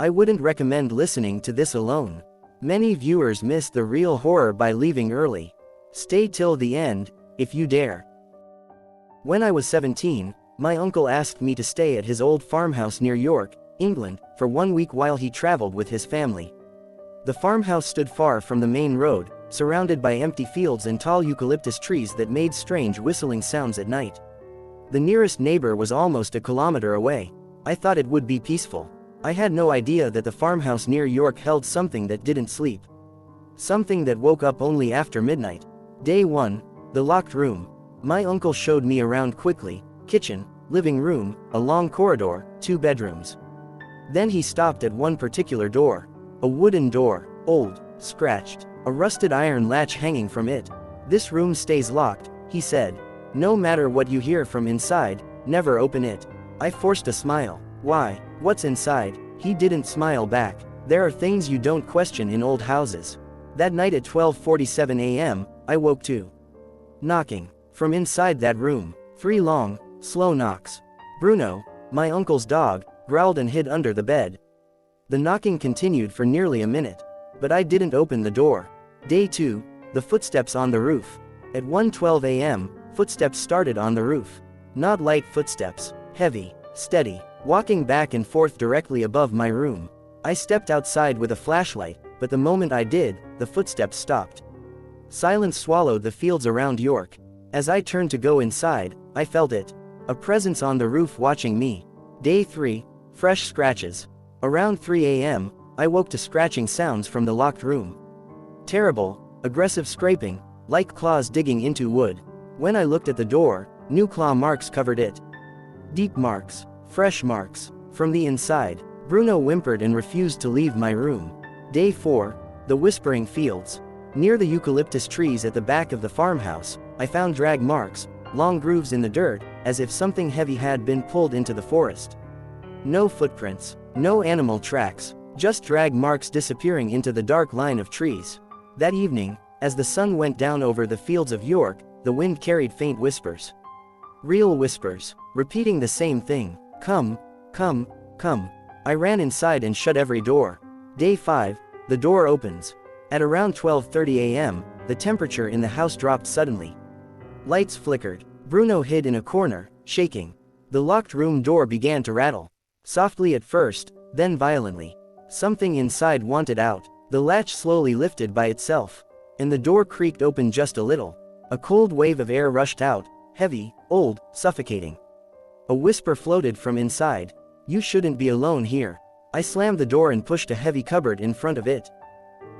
I wouldn't recommend listening to this alone. Many viewers miss the real horror by leaving early. Stay till the end, if you dare. When I was 17, my uncle asked me to stay at his old farmhouse near York, England, for 1 week while he traveled with his family. The farmhouse stood far from the main road, surrounded by empty fields and tall eucalyptus trees that made strange whistling sounds at night. The nearest neighbor was almost a kilometer away. I thought it would be peaceful. I had no idea that the farmhouse near York held something that didn't sleep. Something that woke up only after midnight. Day 1, the locked room. My uncle showed me around quickly: kitchen, living room, a long corridor, 2 bedrooms. Then he stopped at one particular door. A wooden door, old, scratched, a rusted iron latch hanging from it. "This room stays locked," he said. "No matter what you hear from inside, never open it." I forced a smile. "Why? What's inside?" He didn't smile back. "There are things you don't question in old houses." That night at 12:47 a.m., I woke to knocking. From inside that room, 3 long, slow knocks. Bruno, my uncle's dog, growled and hid under the bed. The knocking continued for nearly a minute. But I didn't open the door. Day 2, the footsteps on the roof. At 1:12 a.m., footsteps started on the roof. Not light footsteps, heavy, steady, walking back and forth directly above my room. I stepped outside with a flashlight, but the moment I did, the footsteps stopped. Silence swallowed the fields around York. As I turned to go inside, I felt it. A presence on the roof watching me. Day 3, fresh scratches. Around 3 a.m., I woke to scratching sounds from the locked room. Terrible, aggressive scraping, like claws digging into wood. When I looked at the door, new claw marks covered it. Deep marks, fresh marks. From the inside, Bruno whimpered and refused to leave my room. Day 4, the whispering fields. Near the eucalyptus trees at the back of the farmhouse, I found drag marks, long grooves in the dirt, as if something heavy had been pulled into the forest. No footprints, no animal tracks, just drag marks disappearing into the dark line of trees. That evening, as the sun went down over the fields of York, the wind carried faint whispers. Real whispers, repeating the same thing: "Come, come, come." I ran inside and shut every door. Day 5, the door opens. At around 12:30 a.m., the temperature in the house dropped suddenly. Lights flickered. Bruno hid in a corner, shaking. The locked room door began to rattle. Softly at first, then violently. Something inside wanted out. The latch slowly lifted by itself, and the door creaked open just a little. A cold wave of air rushed out, heavy, old, suffocating. A whisper floated from inside: "You shouldn't be alone here." I slammed the door and pushed a heavy cupboard in front of it.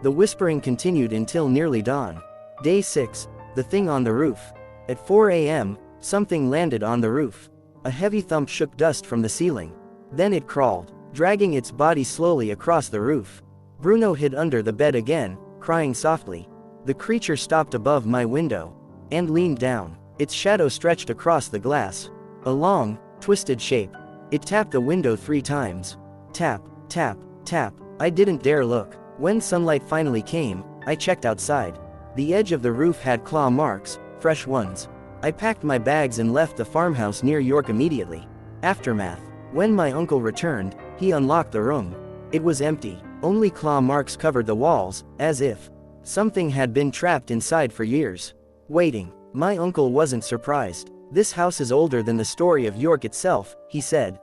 The whispering continued until nearly dawn. Day 6, the thing on the roof. At 4 a.m., something landed on the roof. A heavy thump shook dust from the ceiling. Then it crawled, dragging its body slowly across the roof. Bruno hid under the bed again, crying softly. The creature stopped above my window and leaned down. Its shadow stretched across the glass. A long, twisted shape. It tapped the window 3 times. Tap, tap, tap. I didn't dare look. When sunlight finally came, I checked outside. The edge of the roof had claw marks, fresh ones. I packed my bags and left the farmhouse near York immediately. Aftermath. When my uncle returned, he unlocked the room. It was empty. Only claw marks covered the walls, as if something had been trapped inside for years, waiting. My uncle wasn't surprised. "This house is older than the story of York itself," he said.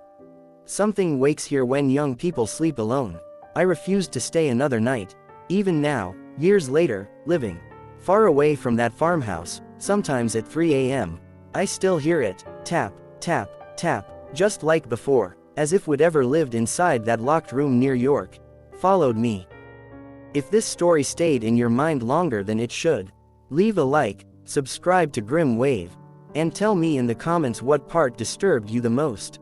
"Something wakes here when young people sleep alone." I refused to stay another night. Even now, years later, living far away from that farmhouse, sometimes at 3 a.m., I still hear it, tap, tap, tap, just like before, as if whatever lived inside that locked room near York followed me. If this story stayed in your mind longer than it should, leave a like, subscribe to Grim Wave, and tell me in the comments what part disturbed you the most.